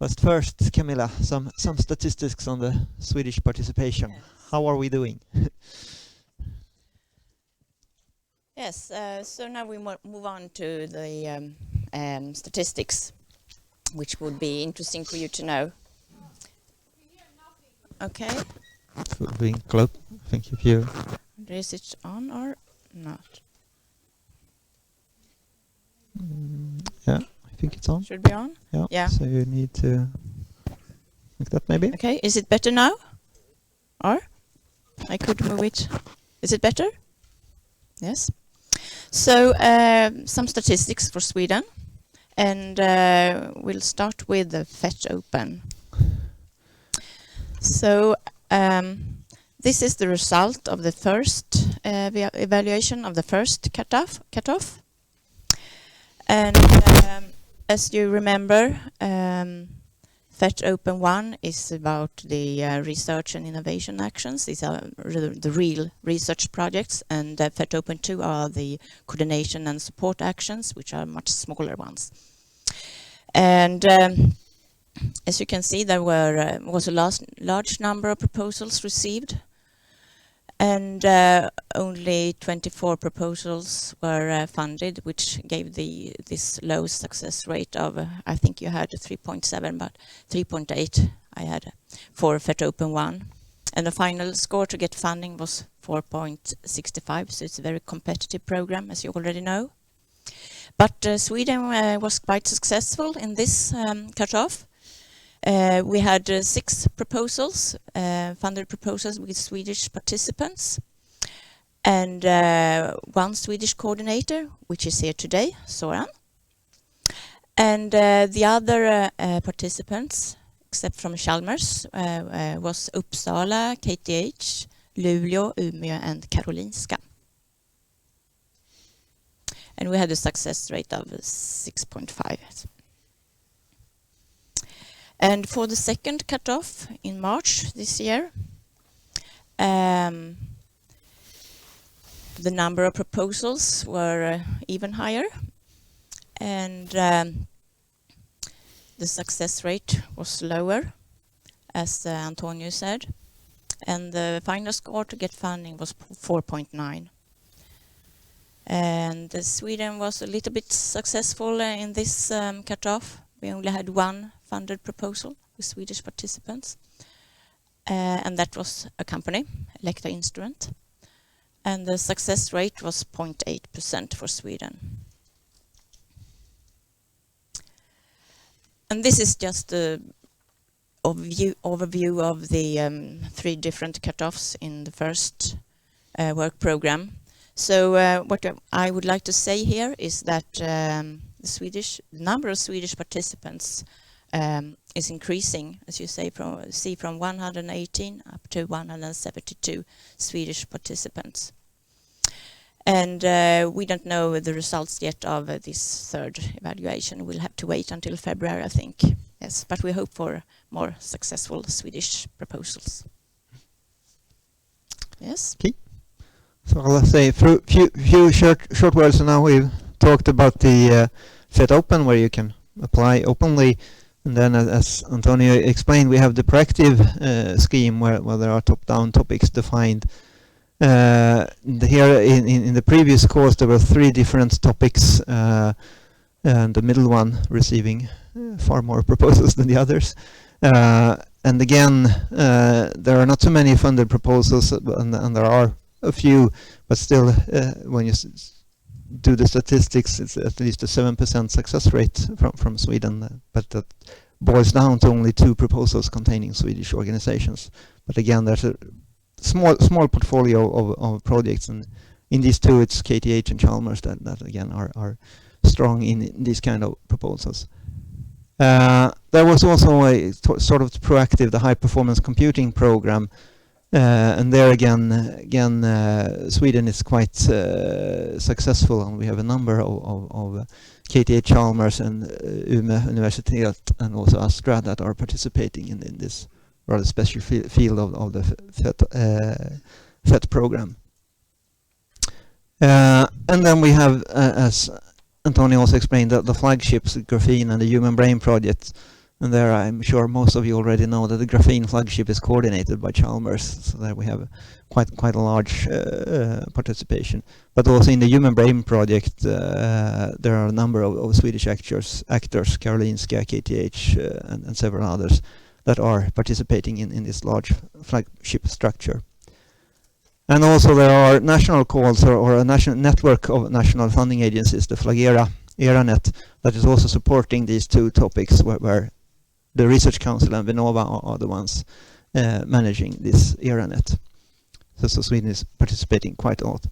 But first, Camilla, some statistics on the Swedish participation. Yes. How are we doing? Yes, so now we move on to the statistics, which would be interesting for you to know. Okay, Being close. Thank you. is it on or not? Yeah, I think it's on. Should be on? Yeah. Yeah. So you need to like that, maybe. Okay, is it better now? Or I could move it. Is it better? Yes. So some statistics for Sweden, and we'll start with the FET Open. So this is the result of the first evaluation of the first cutoff. And as you remember, FET Open 1 is about the research and innovation actions. These are the real research projects, and FET Open 2 are the coordination and support actions, which are much smaller ones. And as you can see, there was a large number of proposals received, and only 24 proposals were funded, which gave this low success rate of, I think you had 3.7, but 3.8 I had for FET Open 1. And the final score to get funding was 4.65, so it's a very competitive program, as you already know. But Sweden was quite successful in this cutoff. We had 6 proposals, funded proposals with Swedish participants, and 1 Swedish coordinator, which is here today, Soran. And the other participants, except from Chalmers, was Uppsala, KTH, Luleå, Umeå, and Karolinska. And we had a success rate of 6.5. And for the second cutoff in March this year, the number of proposals were even higher, and the success rate was lower, as Antonio said, and the final score to get funding was 4.9. And Sweden was a little bit successful in this cutoff. We only had 1 funded proposal with Swedish participants, and that was a company, Elekta Instrument, and the success rate was 0.8% for Sweden. And this is just an overview of the 3 different cutoffs in the first work program. So what I would like to say here is that the number of Swedish participants is increasing, as you see from 118 up to 172 Swedish participants. And we don't know the results yet of this third evaluation. We'll have to wait until February, I think. Yes, but we hope for more successful Swedish proposals. Yes. Okay. So let's say a few short words. And now we've talked about the FET Open, where you can apply openly. And then, as Antonio explained, we have the proactive scheme where there are top-down topics defined. Here in the previous course, there were 3 different topics, and the middle one receiving far more proposals than the others. And again, there are not too many funded proposals, and there are a few, but still, when you do the statistics, it's at least a 7% success rate from Sweden, but that boils down to only 2 proposals containing Swedish organizations. But again, there's a small portfolio of projects, and in these 2, it's KTH and Chalmers that again are strong in these kind of proposals. There was also a sort of proactive, the high performance computing program. And there again, Sweden is quite successful, and we have a number of KTH, Chalmers, and Umeå Universitet, and also Astra that are participating in this rather special field of the FET program. And then we have, as Antonio also explained, the flagships, Graphene and the Human Brain Project. And there I'm sure most of you already know that the graphene flagship is coordinated by Chalmers, so there we have quite a large participation. But also in the Human Brain Project, there are a number of Swedish actors, Karolinska, KTH, and several others that are participating in this large flagship structure. And also there are national calls or a national network of national funding agencies, the Flagera ERANET, that is also supporting these two topics where the Research Council and VINNOVA are the ones managing this ERANET. So Sweden is participating quite a lot.